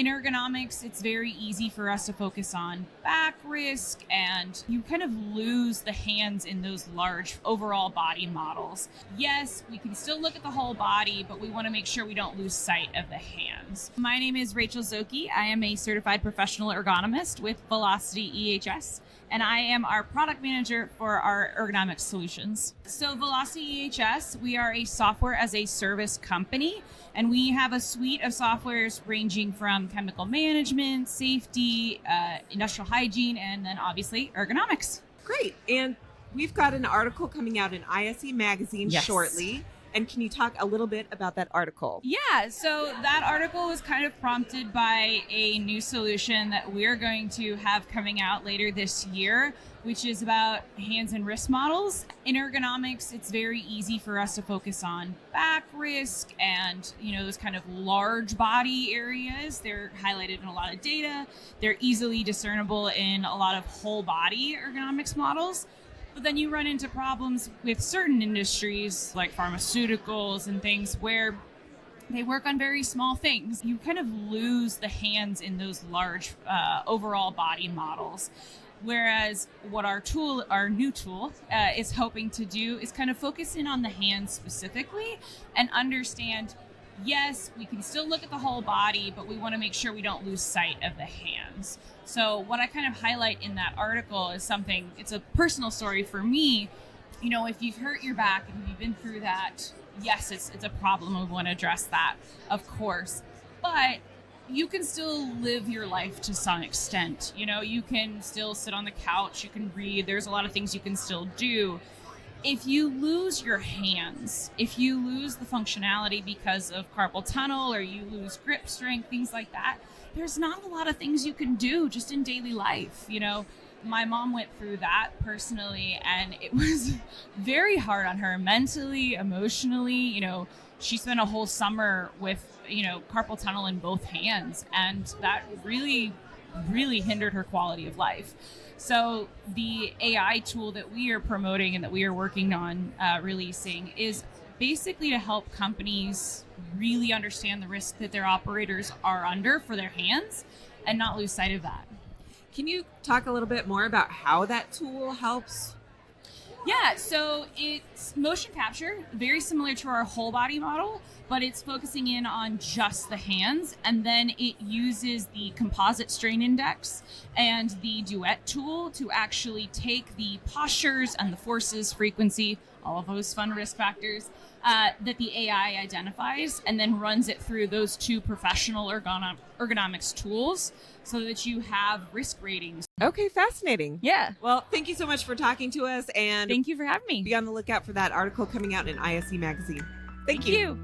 In ergonomics, it's very easy for us to focus on back risk, and you kind of lose the hands in those large overall body models. Yes, we can still look at the whole body, but we want to make sure we don't lose sight of the hands. My name is Rachel Zoky. I am a certified professional ergonomist with Velocity EHS, and I am our product manager for our ergonomic solutions. So Velocity EHS, we are a software as a service company, and we have a suite of softwares ranging from chemical management, safety, industrial hygiene, and then obviously ergonomics. Great. And we've got an article coming out in ISE magazine Yes. shortly. And can you talk a little bit about that article? Yeah, so that article was kind of prompted by a new solution that we're going to have coming out later this year, which is about hands and wrist models. In ergonomics, it's very easy for us to focus on back risk and, those kind of large body areas. They're highlighted in a lot of data. They're easily discernible in a lot of whole body ergonomics models. But then you run into problems with certain industries like pharmaceuticals and things where they work on very small things. You kind of lose the hands in those large overall body models. Whereas what our new tool is hoping to do is kind of focus in on the hands specifically and understand, yes, we can still look at the whole body, but we want to make sure we don't lose sight of the hands. So what I kind of highlight in that article is it's a personal story for me. If you've hurt your back and you've been through that, yes, it's a problem. We want to address that, of course. But you can still live your life to some extent. You can still sit on the couch, you can read, there's a lot of things you can still do. If you lose your hands, if you lose the functionality because of carpal tunnel or you lose grip strength, things like that, there's not a lot of things you can do just in daily life. My mom went through that personally, and it was very hard on her mentally, emotionally. She spent a whole summer with, carpal tunnel in both hands, and that really, really hindered her quality of life. So the AI tool that we are promoting and that we are working on releasing is basically to help companies really understand the risk that their operators are under for their hands and not lose sight of that. Can you talk a little bit more about how that tool helps? Yeah, so it's motion capture, very similar to our whole body model, but it's focusing in on just the hands, and then it uses the composite strain index and the duet tool to actually take the postures and the forces, frequency, all of those fun risk factors that the AI identifies, and then runs it through those two professional ergonomics tools so that you have risk ratings. Okay, fascinating. Yeah. Well, thank you so much for talking to us, and Thank you for having me. be on the lookout for that article coming out in ISE magazine. Thank you.